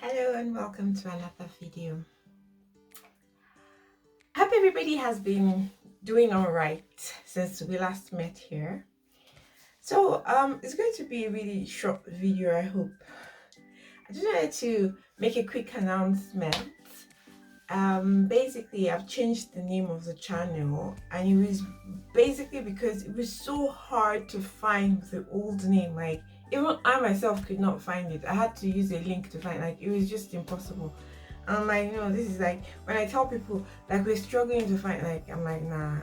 Hello and welcome to another video. I hope everybody has been doing all right since we last met here. So it's going to be a really short video, I hope. I just wanted to make a quick announcement. Basically I've changed the name of the channel, and it was basically because it was so hard to find the old name. Like even I myself could not find it. I had to use a link to find, like it was just impossible. I'm like, no, this is like when I tell people like we're struggling to find, like I'm like, nah,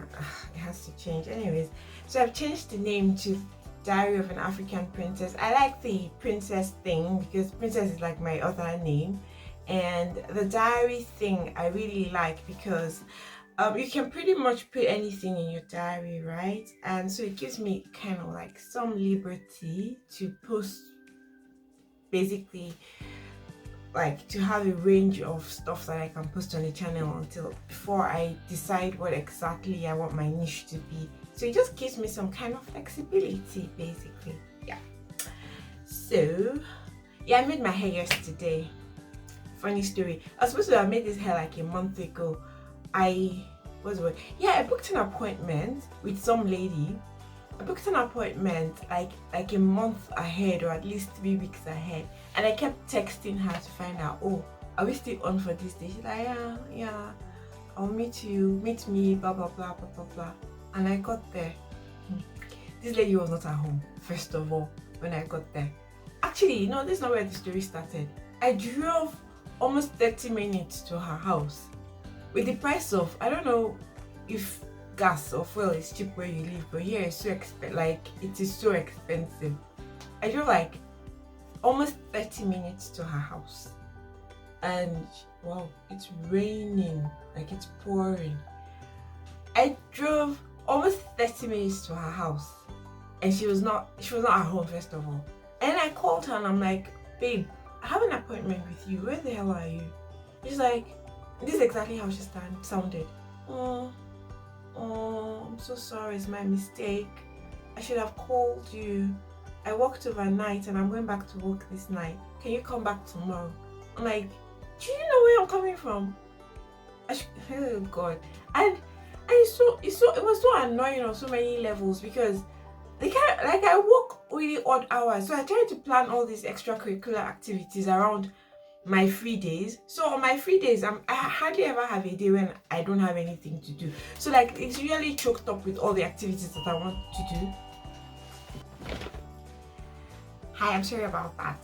it has to change. Anyways, so I've changed the name to Diary of an African Princess. I like the princess thing because princess is like my other name, and the diary thing I really like because you can pretty much put anything in your diary, right? And so it gives me kind of like some liberty to post, basically like to have a range of stuff that I can post on the channel until before I decide what exactly I want my niche to be. So it just gives me some kind of flexibility, basically. Yeah. So yeah, I made my hair yesterday. Funny story. I was supposed to have made this hair like a month ago. I booked an appointment with some lady. I booked an appointment like a month ahead, or at least 3 weeks ahead, and I kept texting her to find out, oh, are we still on for this day? She's like, yeah, I'll meet you, meet me, blah blah blah blah blah blah. And I got there. This lady was not at home, first of all, when I got there. Actually, no, this is not where the story started. I drove almost 30 minutes to her house with the price of, I don't know if gas or fuel is cheap where you live, but here it's so it is so expensive. I drove like almost 30 minutes to her house, and wow, it's raining, like it's pouring. I drove almost 30 minutes to her house, and she was not at home, first of all. And I called her and I'm like, babe, I have an appointment with you, where the hell are you? She's like, this is exactly how she sounded. Oh, I'm so sorry, it's my mistake. I should have called you. I worked overnight and I'm going back to work this night. Can you come back tomorrow? I'm like, do you know where I'm coming from? Oh God. And it was so annoying on so many levels because I work really odd hours, so I try to plan all these extracurricular activities around my free days. So on my free days, I hardly ever have a day when I don't have anything to do. So like it's really choked up with all the activities that I want to do. Hi, I'm sorry about that.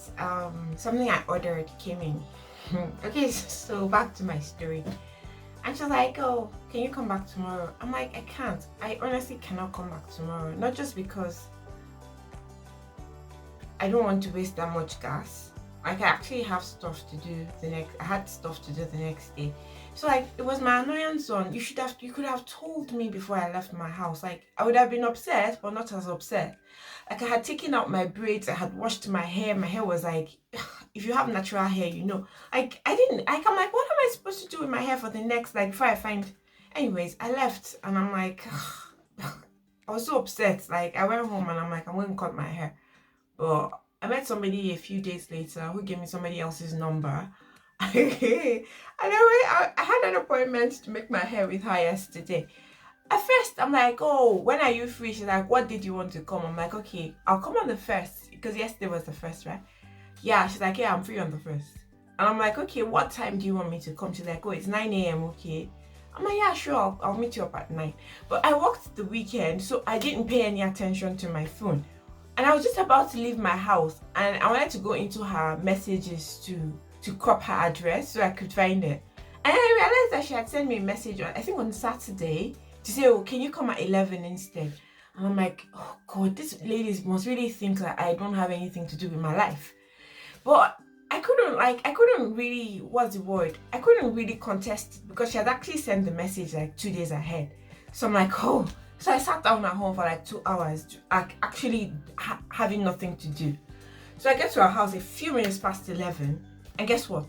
Something I ordered came in. Okay, so back to my story. And she's like, oh, can you come back tomorrow? I'm like, I can't. I honestly cannot come back tomorrow. Not just because I don't want to waste that much gas. Like I actually have stuff to do I had stuff to do the next day. So like it was my annoyance on, you could have told me before I left my house. Like I would have been upset, but not as upset. Like I had taken out my braids, I had washed my hair was like, if you have natural hair, you know. Like I'm like, what am I supposed to do with my hair for the next, like before I find. Anyways, I left and I'm like, I was so upset. Like I went home and I'm like, I'm going to cut my hair. But I met somebody a few days later who gave me somebody else's number. And I had an appointment to make my hair with her yesterday. At first, I'm like, oh, when are you free? She's like, what did you want to come? I'm like, okay, I'll come on the 1st, because yesterday was the 1st, right? Yeah, she's like, yeah, I'm free on the 1st. And I'm like, okay, what time do you want me to come? She's like, oh, it's 9 a.m, okay? I'm like, yeah, sure, I'll meet you up at 9. But I worked the weekend, so I didn't pay any attention to my phone. And I was just about to leave my house, and I wanted to go into her messages to crop her address so I could find it. And I realized that she had sent me a message I think on Saturday to say, oh, can you come at 11 instead? And I'm like, oh God, this lady must really think that I don't have anything to do with my life. But I couldn't really, what's the word? I couldn't really contest it because she had actually sent the message like 2 days ahead. So I'm like, oh. So I sat down at home for like 2 hours, actually having nothing to do. So I get to her house a few minutes past 11, and guess what?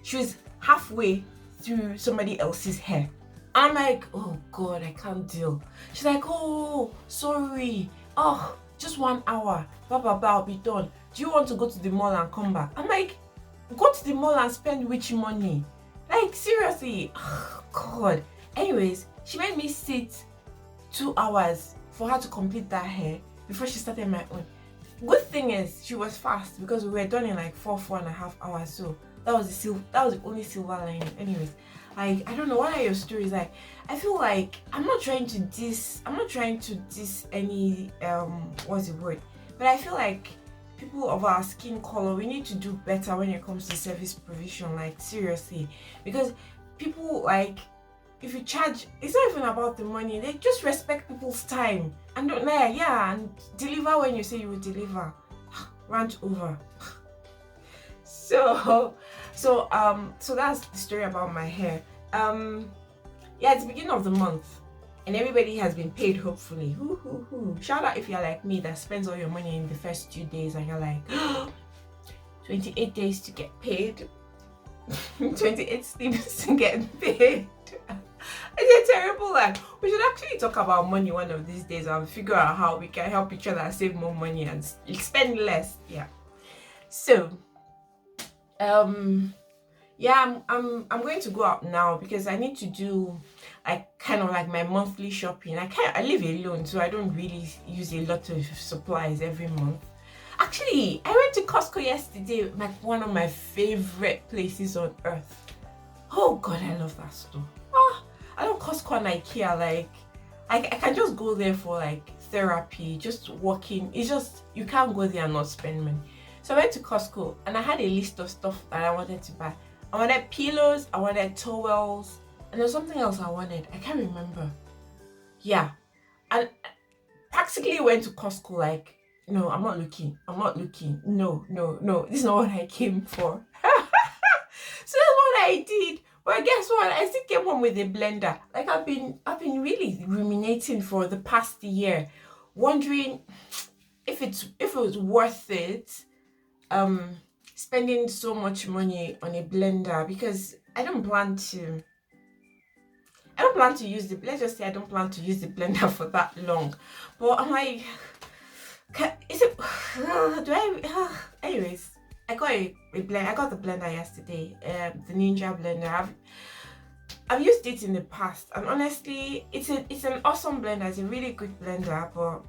She was halfway through somebody else's hair. I'm like, oh God, I can't deal. She's like, oh, sorry. Oh, just 1 hour. Blah, blah, blah, I'll be done. Do you want to go to the mall and come back? I'm like, Go to the mall and spend which money? Like seriously, God. Anyways, she made me sit 2 hours for her to complete that hair before she started my own. Good thing is she was fast because we were done in like 4.5 hours. So that was the only silver lining. Anyways, like I don't know, what are your stories? Like I feel like I'm not trying to diss any what's the word, but I feel like people of our skin color, we need to do better when it comes to service provision. Like seriously, because people, like, if you charge, it's not even about the money. They just respect people's time and don't lie, yeah, and deliver when you say you will deliver. Rant over. So that's the story about my hair. Yeah, it's the beginning of the month and everybody has been paid, hopefully. Shout out if you're like me that spends all your money in the first 2 days and you're like 28 days to get paid. 28 sleeps to get paid. It's a terrible life. We should actually talk about money one of these days and figure out how we can help each other save more money and spend less. Yeah. So, yeah, I'm going to go out now because I need to do like kind of like my monthly shopping. I live alone, so I don't really use a lot of supplies every month. Actually, I went to Costco yesterday, like one of my favorite places on earth. Oh God, I love that store. I love Costco and IKEA. Like, I can just go there for like therapy, just walking. It's just, you can't go there and not spend money. So I went to Costco and I had a list of stuff that I wanted to buy. I wanted pillows, I wanted towels, and there's something else I wanted. I can't remember. Yeah. And practically went to Costco like, no, I'm not looking. No. This is not what I came for. So that's what I did. But guess what? I still came home with a blender. Like I've been really ruminating for the past year, wondering if it was worth it, spending so much money on a blender, because I don't plan to use the, let's just say I don't plan to use the blender for that long. But I'm like, is it do I anyways, I got a blender. I got the blender yesterday, the Ninja blender. I've used it in the past, and honestly, it's an awesome blender. It's a really good blender, but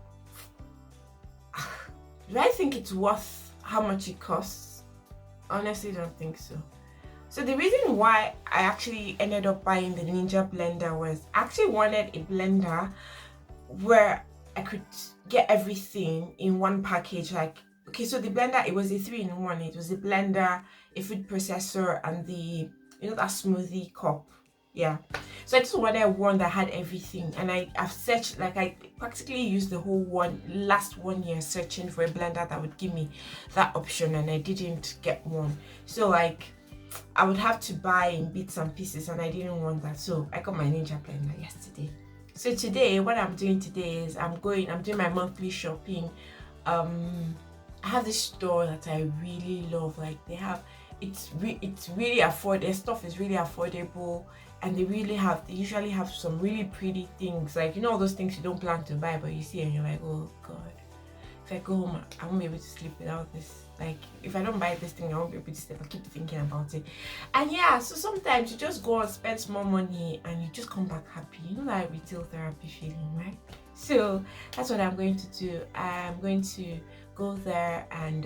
do I think it's worth how much it costs? Honestly, don't think so. So the reason why I actually ended up buying the Ninja blender was I actually wanted a blender where I could get everything in one package. Like, okay, so the blender, it was a 3-in-1. It was a blender, a food processor, and the, that smoothie cup. Yeah. So I just wanted one that had everything, and I've searched, like I practically used the whole last 1 year searching for a blender that would give me that option, and I didn't get one. So like I would have to buy in bits and pieces, and I didn't want that. So I got my Ninja blender yesterday. So today, what I'm doing today is I'm doing my monthly shopping. I have this store that I really love. Like it's really affordable. Their stuff is really affordable, and they usually have some really pretty things. Like, all those things you don't plan to buy, but you see and you're like, oh God, if I go home, I won't be able to sleep without this. Like, if I don't buy this thing, I won't be able to sleep. I keep thinking about it. And yeah, so sometimes you just go and spend small money and you just come back happy. That retail therapy feeling, right? So that's what I'm going to do. I'm going to go there and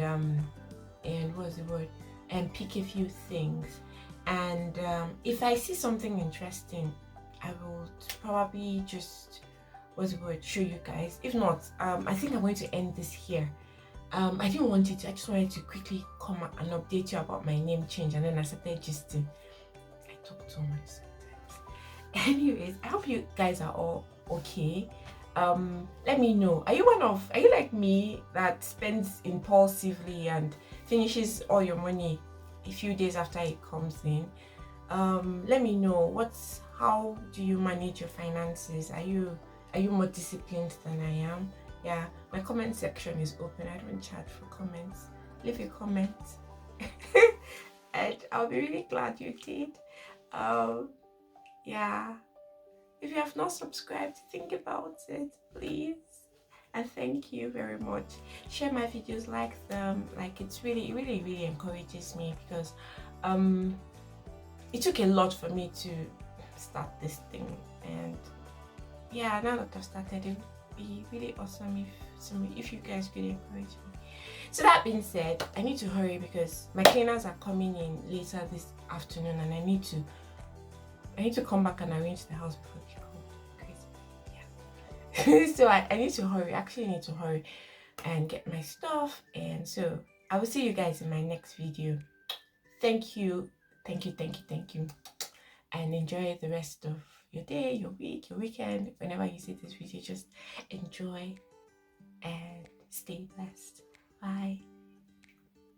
what's the word? And pick a few things. And if I see something interesting, I will probably just show you guys. If not, I think I'm going to end this here. I didn't want it to, I just wanted to quickly come and update you about my name change, and then I started gisting. I talk too much sometimes. Anyways, I hope you guys are all okay. Let me know, are you like me that spends impulsively and finishes all your money a few days after it comes in? Let me know, how do you manage your finances? Are you more disciplined than I am? Yeah, my comment section is open. I don't charge for comments. Leave a comment. And I'll be really glad you did. Yeah. If you have not subscribed, think about it, please. And thank you very much. Share my videos, like them. Like, it's really, really, really encourages me, because it took a lot for me to start this thing. And yeah, now that I've started, it would be really awesome if you guys could encourage me. So that being said, I need to hurry because my cleaners are coming in later this afternoon, and I need to come back and arrange the house before they come. Crazy. Yeah. So I need to hurry. Actually need to hurry and get my stuff. And so I will see you guys in my next video. Thank you. Thank you, thank you, thank you. And enjoy the rest of your day, your week, your weekend. Whenever you see this video, just enjoy and stay blessed. Bye.